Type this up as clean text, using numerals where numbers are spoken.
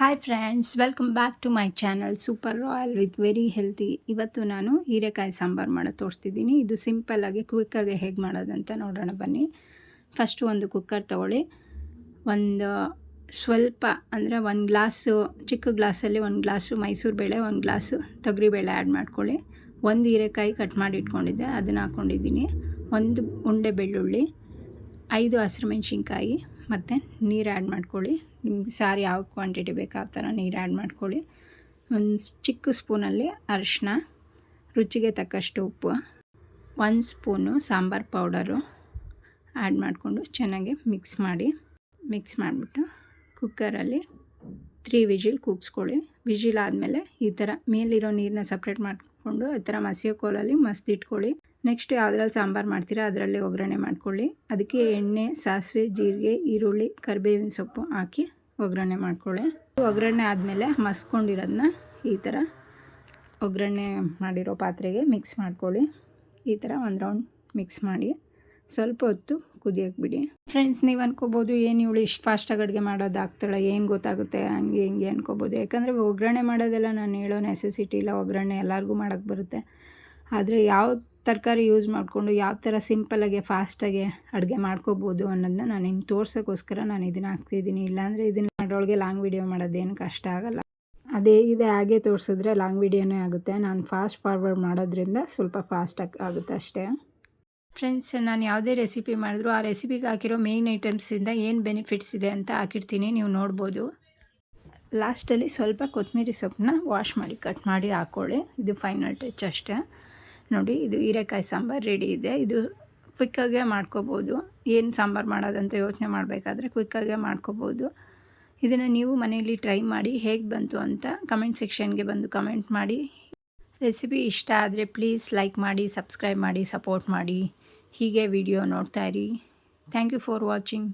Hi friends, welcome back to my channel super royal with very healthy. ಇವತ್ತು ನಾನು ಹೀರೆಕಾಯಿ ಸಾಂಬಾರು ಮಾಡೋದು ತೋರಿಸ್ತಿದ್ದೀನಿ. ಇದು ಸಿಂಪಲ್ಲಾಗಿ ಕ್ವಿಕ್ಕಾಗಿ ಹೇಗೆ ಮಾಡೋದಂತ ನೋಡೋಣ ಬನ್ನಿ. ಫಸ್ಟು ಒಂದು ಕುಕ್ಕರ್ ತೊಗೊಳ್ಳಿ. ಒಂದು ಸ್ವಲ್ಪ ಅಂದರೆ ಒಂದು ಗ್ಲಾಸು, ಚಿಕ್ಕ ಗ್ಲಾಸಲ್ಲಿ ಒಂದು ಗ್ಲಾಸು ಮೈಸೂರು ಬೇಳೆ, ಒಂದು ಗ್ಲಾಸು ತೊಗರಿಬೇಳೆ ಆ್ಯಡ್ ಮಾಡ್ಕೊಳ್ಳಿ. ಒಂದು ಹೀರೆಕಾಯಿ ಕಟ್ ಮಾಡಿ ಇಟ್ಕೊಂಡಿದ್ದೆ, ಅದನ್ನು ಹಾಕ್ಕೊಂಡಿದ್ದೀನಿ. ಒಂದು ಉಂಡೆ ಬೆಳ್ಳುಳ್ಳಿ, 5 ಹಸಿರು ಮೆಣಸಿನ್ಕಾಯಿ ಮತ್ತು ನೀರು ಆ್ಯಡ್ ಮಾಡ್ಕೊಳ್ಳಿ. ನಿಮ್ಗೆ ಸಾರು ಯಾವ ಕ್ವಾಂಟಿಟಿ ಬೇಕು ಆ ಥರ ನೀರು ಆ್ಯಡ್ ಮಾಡ್ಕೊಳ್ಳಿ. ಒಂದು ಚಿಕ್ಕ ಸ್ಪೂನಲ್ಲಿ ಅರಿಶಿನ, ರುಚಿಗೆ ತಕ್ಕಷ್ಟು ಉಪ್ಪು, 1 ಸ್ಪೂನು ಸಾಂಬಾರು ಪೌಡರು ಆ್ಯಡ್ ಮಾಡಿಕೊಂಡು ಚೆನ್ನಾಗಿ ಮಿಕ್ಸ್ ಮಾಡಿಬಿಟ್ಟು ಕುಕ್ಕರಲ್ಲಿ 3 ವಿಜಿಲ್ ಕೂಗಿಸ್ಕೊಳ್ಳಿ. ವಿಜಿಲ್ ಆದಮೇಲೆ ಈ ಥರ ಮೇಲಿರೋ ನೀರನ್ನ ಸಪ್ರೇಟ್ ಮಾಡಿಕೊಂಡು ಈ ಥರ ಮಸಿಯೋ ಕೋಲಲ್ಲಿ ಮಸ್ದಿಟ್ಕೊಳ್ಳಿ. ನೆಕ್ಸ್ಟ್ ಯಾವುದ್ರಲ್ಲಿ ಸಾಂಬಾರು ಮಾಡ್ತೀರಾ ಅದರಲ್ಲಿ ಒಗ್ಗರಣೆ ಮಾಡ್ಕೊಳ್ಳಿ. ಅದಕ್ಕೆ ಎಣ್ಣೆ, ಸಾಸಿವೆ, ಜೀರಿಗೆ, ಈರುಳ್ಳಿ, ಕರಿಬೇವಿನ ಸೊಪ್ಪು ಹಾಕಿ ಒಗ್ಗರಣೆ ಮಾಡ್ಕೊಳ್ಳಿ. ಒಗ್ಗರಣೆ ಆದಮೇಲೆ ಮಸ್ಕೊಂಡಿರೋದನ್ನ ಈ ಥರ ಒಗ್ಗರಣೆ ಮಾಡಿರೋ ಪಾತ್ರೆಗೆ ಮಿಕ್ಸ್ ಮಾಡ್ಕೊಳ್ಳಿ. ಈ ಥರ ಒಂದು ರೌಂಡ್ ಮಿಕ್ಸ್ ಮಾಡಿ ಸ್ವಲ್ಪ ಹೊತ್ತು ಕುದಿಯೋಕ್ಕೆ ಬಿಡಿ. ಫ್ರೆಂಡ್ಸ್, ನೀವು ಅನ್ಕೋಬೋದು, ಏನು ಇವಳು ಇಷ್ಟು ಫಾಸ್ಟಾಗಿ ಅಡುಗೆ ಮಾಡೋದಾಗ್ತಾಳೆ, ಏನು ಗೊತ್ತಾಗುತ್ತೆ, ಹಂಗೆ ಹಿಂಗೆ ಅನ್ಕೋಬೋದು. ಯಾಕಂದರೆ ಒಗ್ಗರಣೆ ಮಾಡೋದೆಲ್ಲ ನಾನು ಹೇಳೋ ನೆಸೆಸಿಟಿ ಇಲ್ಲ. ಒಗ್ಗರಣೆ ಎಲ್ಲರಿಗೂ ಮಾಡೋಕ್ಕೆ ಬರುತ್ತೆ. ಆದರೆ ಯಾವ ತರಕಾರಿ ಯೂಸ್ ಮಾಡಿಕೊಂಡು ಯಾವ ಥರ ಸಿಂಪಲ್ಲಾಗಿ ಫಾಸ್ಟಾಗಿ ಅಡುಗೆ ಮಾಡ್ಕೋಬೋದು ಅನ್ನೋದನ್ನ ನಾನು ನಿಮ್ಗೆ ತೋರ್ಸೋಕ್ಕೋಸ್ಕರ ನಾನು ಇದನ್ನು ಹಾಕ್ತಿದ್ದೀನಿ. ಇಲ್ಲಾಂದರೆ ಇದನ್ನು ಮಾಡೋಳಿಗೆ ಲಾಂಗ್ ವೀಡಿಯೋ ಮಾಡೋದೇನು ಕಷ್ಟ ಆಗೋಲ್ಲ. ಅದೇ ಇದೆ ಹಾಗೆ ತೋರಿಸಿದ್ರೆ ಲಾಂಗ್ ವೀಡಿಯೋನೇ ಆಗುತ್ತೆ. ನಾನು ಫಾಸ್ಟ್ ಫಾರ್ವರ್ಡ್ ಮಾಡೋದ್ರಿಂದ ಸ್ವಲ್ಪ ಫಾಸ್ಟಾಗಿ ಆಗುತ್ತೆ ಅಷ್ಟೇ. ಫ್ರೆಂಡ್ಸ್, ನಾನು ಯಾವುದೇ ರೆಸಿಪಿ ಮಾಡಿದ್ರು ಆ ರೆಸಿಪಿಗೆ ಹಾಕಿರೋ ಮೇಯ್ನ್ ಐಟಮ್ಸಿಂದ ಏನು ಬೆನಿಫಿಟ್ಸ್ ಇದೆ ಅಂತ ಹಾಕಿರ್ತೀನಿ, ನೀವು ನೋಡ್ಬೋದು. ಲಾಸ್ಟಲ್ಲಿ ಸ್ವಲ್ಪ ಕೊತ್ತಂಬರಿ ಸೊಪ್ಪನ್ನ ವಾಶ್ ಮಾಡಿ ಕಟ್ ಮಾಡಿ ಹಾಕ್ಕೊಳ್ಳಿ. ಇದು ಫೈನಲ್ ಟಚ್ ಅಷ್ಟೇ. ನೋಡಿ, ಇದು ಹೀರೆಕಾಯಿ ಸಾಂಬಾರು ರೆಡಿ ಇದೆ. ಇದು ಕ್ವಿಕ್ಕಾಗೆ ಮಾಡ್ಕೋಬೋದು. ಏನು ಸಾಂಬಾರು ಮಾಡೋದಂತ ಯೋಚನೆ ಮಾಡಬೇಕಾದ್ರೆ ಕ್ವಿಕ್ಕಾಗೆ ಮಾಡ್ಕೋಬೋದು. ಇದನ್ನು ನೀವು ಮನೆಯಲ್ಲಿ ಟ್ರೈ ಮಾಡಿ ಹೇಗೆ ಬಂತು ಅಂತ ಕಮೆಂಟ್ ಸೆಕ್ಷನ್ಗೆ ಬಂದು ಕಮೆಂಟ್ ಮಾಡಿ. ರೆಸಿಪಿ ಇಷ್ಟ ಆದರೆ ಪ್ಲೀಸ್ ಲೈಕ್ ಮಾಡಿ, ಸಬ್ಸ್ಕ್ರೈಬ್ ಮಾಡಿ, ಸಪೋರ್ಟ್ ಮಾಡಿ. ಹೀಗೆ ವಿಡಿಯೋ ನೋಡ್ತಾಯಿರಿ. Thank you for watching.